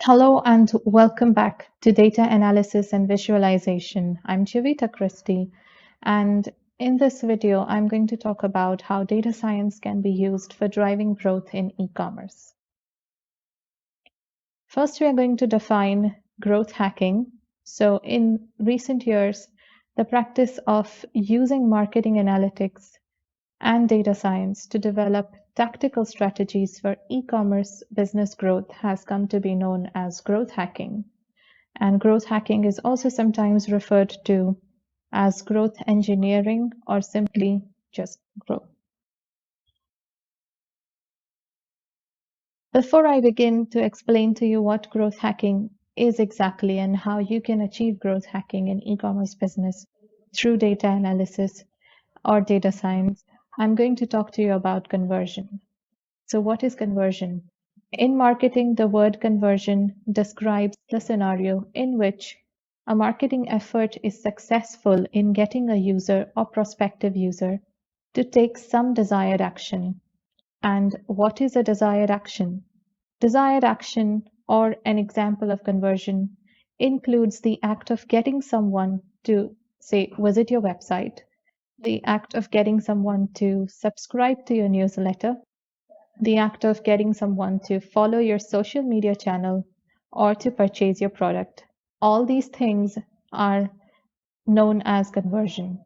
Hello and welcome back to Data Analysis and Visualization. I'm Jivita Christie, and in this video, I'm going to talk about how data science can be used for driving growth in e-commerce. First, we are going to define growth hacking. So in recent years, the practice of using marketing analytics and data science to develop tactical strategies for e-commerce business growth has come to be known as growth hacking. And growth hacking is also sometimes referred to as growth engineering or simply just growth. Before I begin to explain to you what growth hacking is exactly and how you can achieve growth hacking in e-commerce business through data analysis or data science, I'm going to talk to you about conversion. So what is conversion? In marketing, the word conversion describes the scenario in which a marketing effort is successful in getting a user or prospective user to take some desired action. And what is a desired action? Desired action, or an example of conversion, includes the act of getting someone to, say, visit your website, the act of getting someone to subscribe to your newsletter, the act of getting someone to follow your social media channel or to purchase your product. All these things are known as conversion.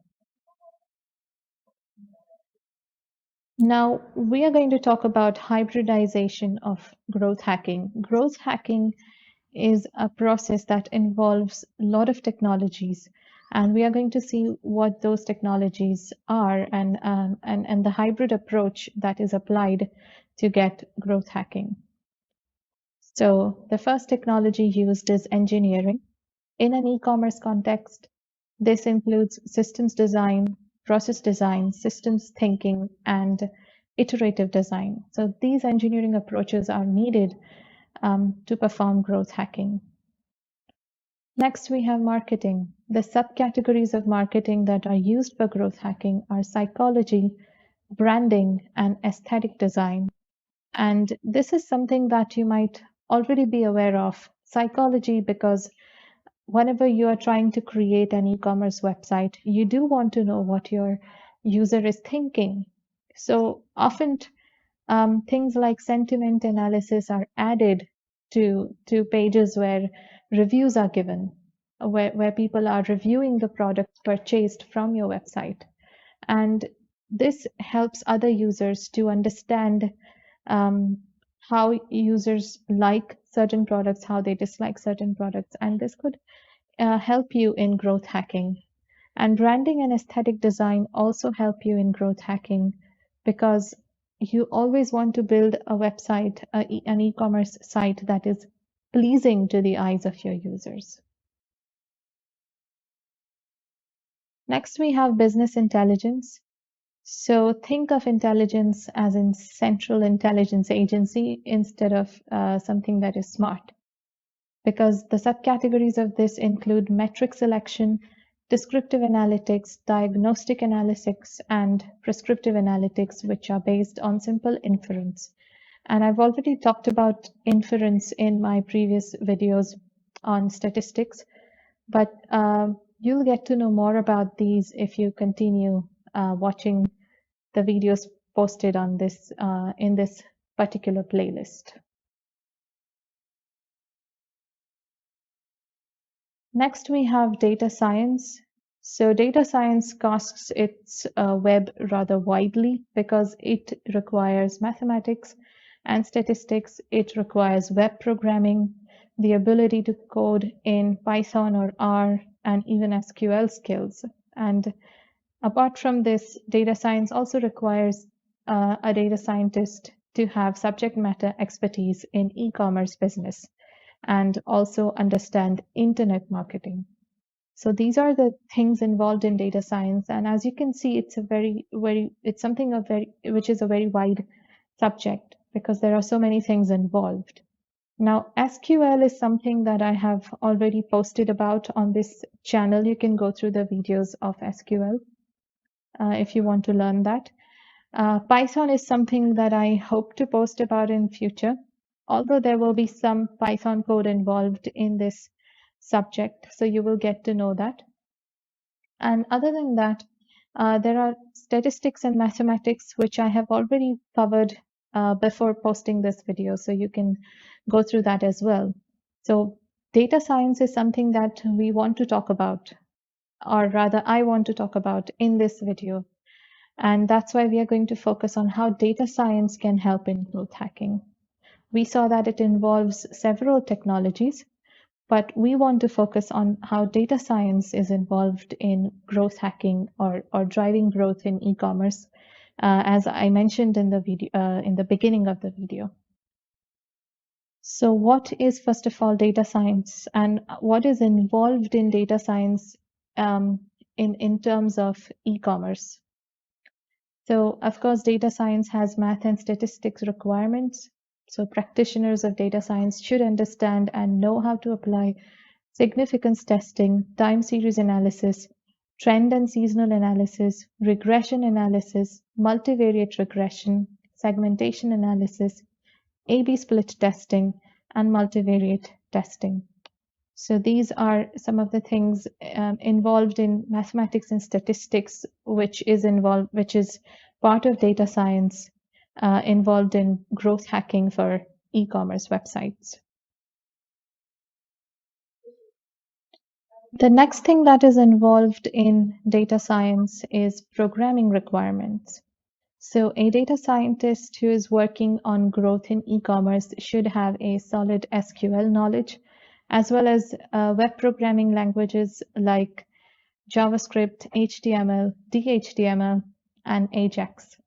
Now, we are going to talk about hybridization of growth hacking. Growth hacking is a process that involves a lot of technologies, and we are going to see what those technologies are and the hybrid approach that is applied to get growth hacking. So the first technology used is engineering. In an e-commerce context, this includes systems design, process design, systems thinking, and iterative design. So these engineering approaches are needed to perform growth hacking. Next, we have marketing. The subcategories of marketing that are used for growth hacking are psychology, branding, and aesthetic design. And this is something that you might already be aware of. Psychology, because whenever you are trying to create an e-commerce website, you do want to know what your user is thinking. So often things like sentiment analysis are added to pages where reviews are given, where people are reviewing the product purchased from your website. And this helps other users to understand how users like certain products, how they dislike certain products, and this could help you in growth hacking. And branding and aesthetic design also help you in growth hacking because you always want to build a website, an e-commerce site that is pleasing to the eyes of your users. Next, we have business intelligence. So think of intelligence as in central intelligence agency instead of something that is smart, because the subcategories of this include metric selection, descriptive analytics, diagnostic analytics, and prescriptive analytics, which are based on simple inference. And I've already talked about inference in my previous videos on statistics, but you'll get to know more about these if you continue watching the videos posted on this in this particular playlist. Next, we have data science. So data science casts its web rather widely because it requires mathematics and statistics. It requires web programming, the ability to code in Python or R, and even SQL skills. And apart from this, data science also requires a data scientist to have subject matter expertise in e-commerce business and also understand internet marketing. So these are the things involved in data science. And as you can see, it's something which is a very wide subject because there are so many things involved. Now, SQL is something that I have already posted about on this channel. You can go through the videos of SQL if you want to learn that. Python is something that I hope to post about in future. although there will be some Python code involved in this subject, so you will get to know that. And other than that, there are statistics and mathematics, which I have already covered before posting this video, so you can go through that as well. So data science is something that we want to talk about, or rather I want to talk about in this video. And that's why we are going to focus on how data science can help in growth hacking. We saw that it involves several technologies, but we want to focus on how data science is involved in growth hacking or driving growth in e-commerce, as I mentioned in the video, in the beginning of the video. So what is, first of all, data science, and what is involved in data science in terms of e-commerce? So of course, data science has math and statistics requirements. So practitioners of data science should understand and know how to apply significance testing, time series analysis, trend and seasonal analysis, regression analysis, multivariate regression, segmentation analysis, A/B split testing, and multivariate testing. So these are some of the things involved in mathematics and statistics, which is part of data science, involved in growth hacking for e-commerce websites. The next thing that is involved in data science is programming requirements. So a data scientist who is working on growth in e-commerce should have a solid SQL knowledge, as well as web programming languages like JavaScript, HTML, DHTML, and Ajax.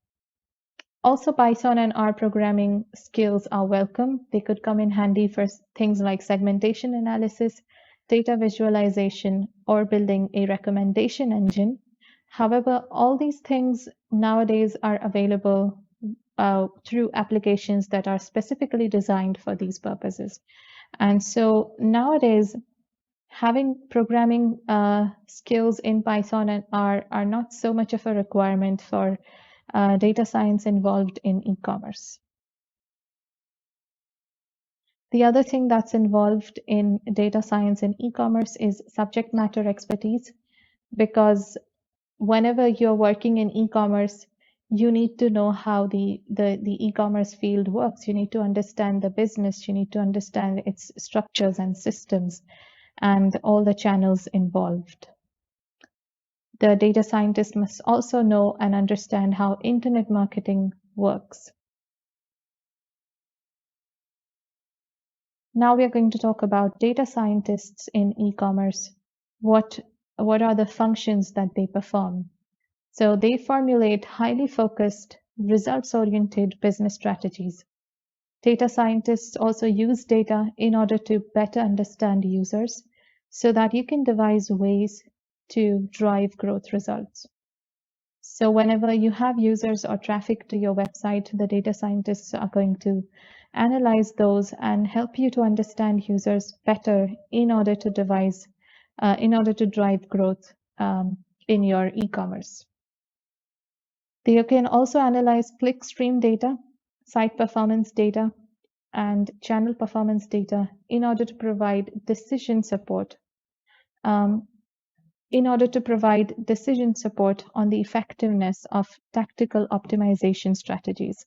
Also, Python and R programming skills are welcome. They could come in handy for things like segmentation analysis, data visualization, or building a recommendation engine. However, all these things nowadays are available through applications that are specifically designed for these purposes. And so nowadays, having programming skills in Python and R are not so much of a requirement for data science involved in e-commerce. The other thing that's involved in data science in e-commerce is subject matter expertise, because whenever you're working in e-commerce, you need to know how the e-commerce field works. You need to understand the business. You need to understand its structures and systems and all the channels involved. The data scientist must also know and understand how internet marketing works. Now we are going to talk about data scientists in e-commerce. What are the functions that they perform? So they formulate highly focused, results-oriented business strategies. Data scientists also use data in order to better understand users so that you can devise ways to drive growth results. So whenever you have users or traffic to your website, the data scientists are going to analyze those and help you to understand users better in order to drive growth in your e-commerce. They can also analyze click-stream data, site performance data, and channel performance data in order to provide decision support. In order to provide decision support on the effectiveness of tactical optimization strategies.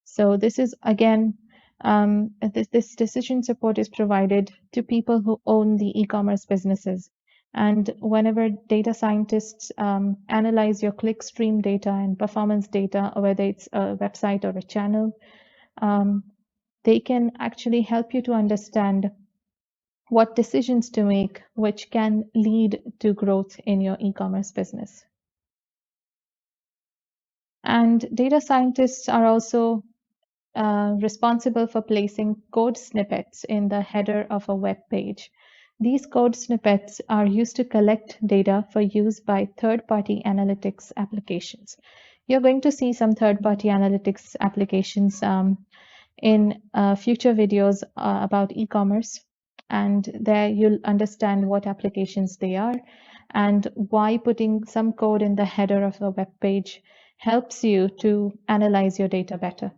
So this is again, this decision support is provided to people who own the e-commerce businesses. And whenever data scientists analyze your click-stream data and performance data, whether it's a website or a channel, they can actually help you to understand what decisions to make, which can lead to growth in your e-commerce business. And data scientists are also responsible for placing code snippets in the header of a web page. These code snippets are used to collect data for use by third-party analytics applications. You're going to see some third-party analytics applications in future videos about e-commerce. And there you'll understand what applications they are and why putting some code in the header of a web page helps you to analyze your data better.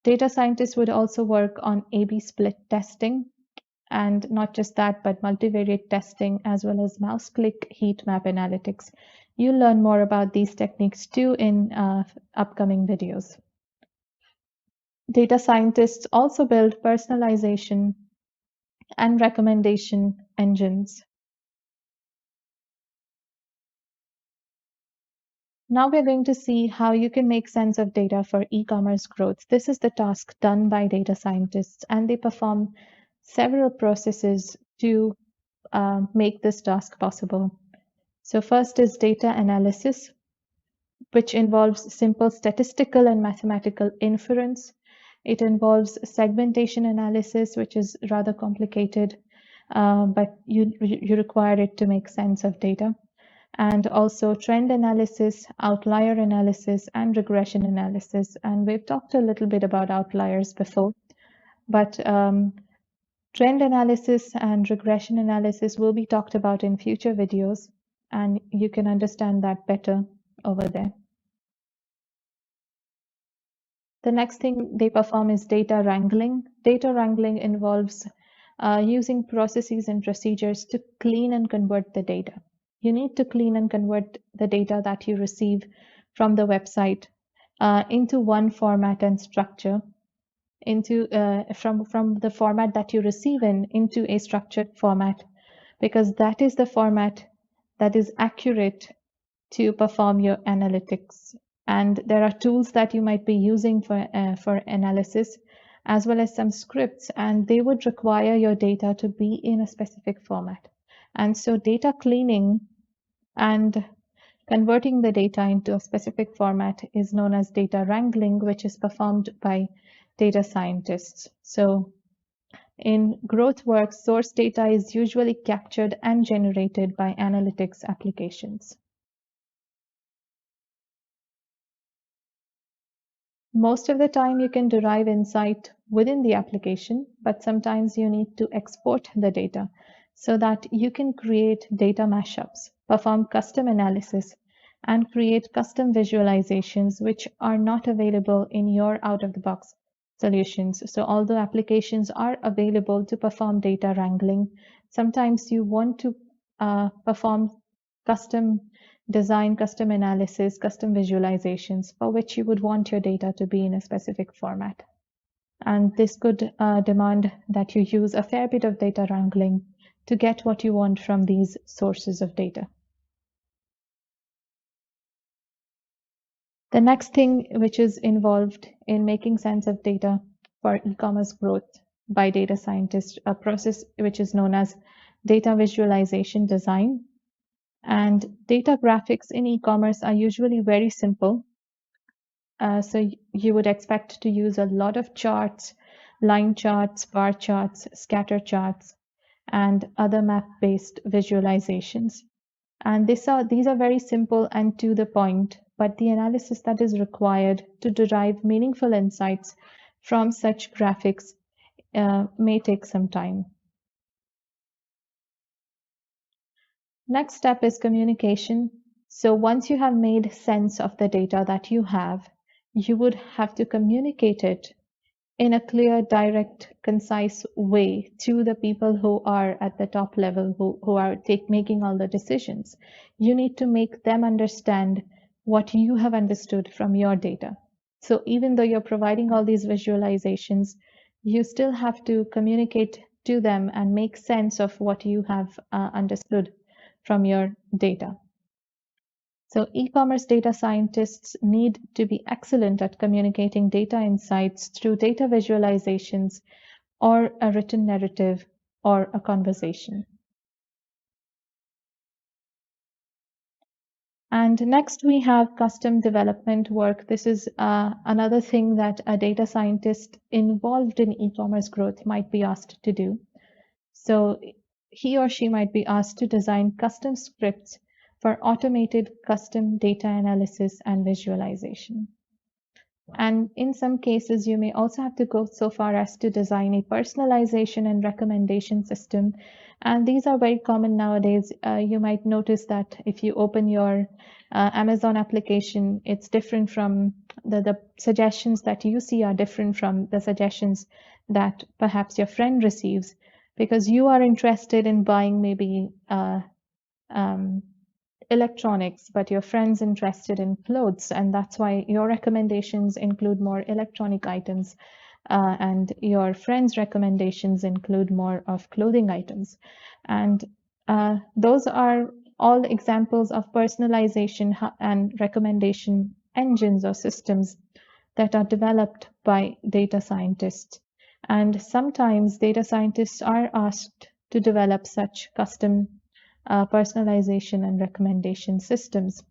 Data scientists would also work on A/B split testing, and not just that, but multivariate testing as well as mouse click heat map analytics. You'll learn more about these techniques too in upcoming videos. Data scientists also build personalization and recommendation engines. Now we're going to see how you can make sense of data for e-commerce growth. This is the task done by data scientists, and they perform several processes to make this task possible. So first is data analysis, which involves simple statistical and mathematical inference. It involves segmentation analysis, which is rather complicated, but you require it to make sense of data. And also trend analysis, outlier analysis, and regression analysis. And we've talked a little bit about outliers before, but trend analysis and regression analysis will be talked about in future videos, and you can understand that better over there. The next thing they perform is data wrangling. Data wrangling involves using processes and procedures to clean and convert the data. You need to clean and convert the data that you receive from the website into one format and structure, into from the format that you receive into a structured format, because that is the format that is accurate to perform your analytics. And there are tools that you might be using for analysis, as well as some scripts, and they would require your data to be in a specific format. And so data cleaning and converting the data into a specific format is known as data wrangling, which is performed by data scientists. So in growth work, source data is usually captured and generated by analytics applications. Most of the time you can derive insight within the application, but sometimes you need to export the data so that you can create data mashups, perform custom analysis, and create custom visualizations which are not available in your out-of-the-box solutions. So although applications are available to perform data wrangling, sometimes you want to perform custom design, custom analysis, custom visualizations for which you would want your data to be in a specific format. And this could demand that you use a fair bit of data wrangling to get what you want from these sources of data. The next thing which is involved in making sense of data for e-commerce growth by data scientists, a process which is known as data visualization design. And data graphics in e-commerce are usually very simple. So you would expect to use a lot of charts, line charts, bar charts, scatter charts, and other map-based visualizations. And these are very simple and to the point, but the analysis that is required to derive meaningful insights from such graphics may take some time. Next step is communication. So once you have made sense of the data that you have, you would have to communicate it in a clear, direct, concise way to the people who are at the top level, who are making all the decisions. You need to make them understand what you have understood from your data. So even though you're providing all these visualizations, you still have to communicate to them and make sense of what you have understood from your data. So e-commerce data scientists need to be excellent at communicating data insights through data visualizations or a written narrative or a conversation. And next we have custom development work. This is another thing that a data scientist involved in e-commerce growth might be asked to do. So he or she might be asked to design custom scripts for automated custom data analysis and visualization. And in some cases, you may also have to go so far as to design a personalization and recommendation system. And these are very common nowadays. You might notice that if you open your Amazon application, it's different from the suggestions that you see are different from the suggestions that perhaps your friend receives, because you are interested in buying maybe um, electronics, but your friend's interested in clothes, and that's why your recommendations include more electronic items, and your friend's recommendations include more of clothing items. And those are all examples of personalization and recommendation engines or systems that are developed by data scientists. And sometimes data scientists are asked to develop such custom personalization and recommendation systems.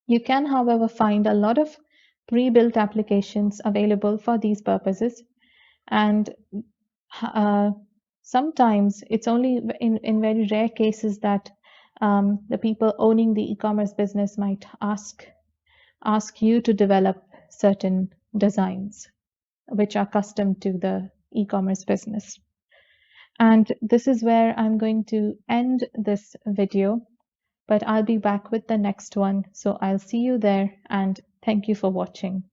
You can, however, find a lot of pre-built applications available for these purposes, and sometimes it's only in very rare cases that the people owning the e-commerce business might ask you to develop certain designs which are custom to the e-commerce business. And this is where I'm going to end this video, but I'll be back with the next one. So I'll see you there, and thank you for watching.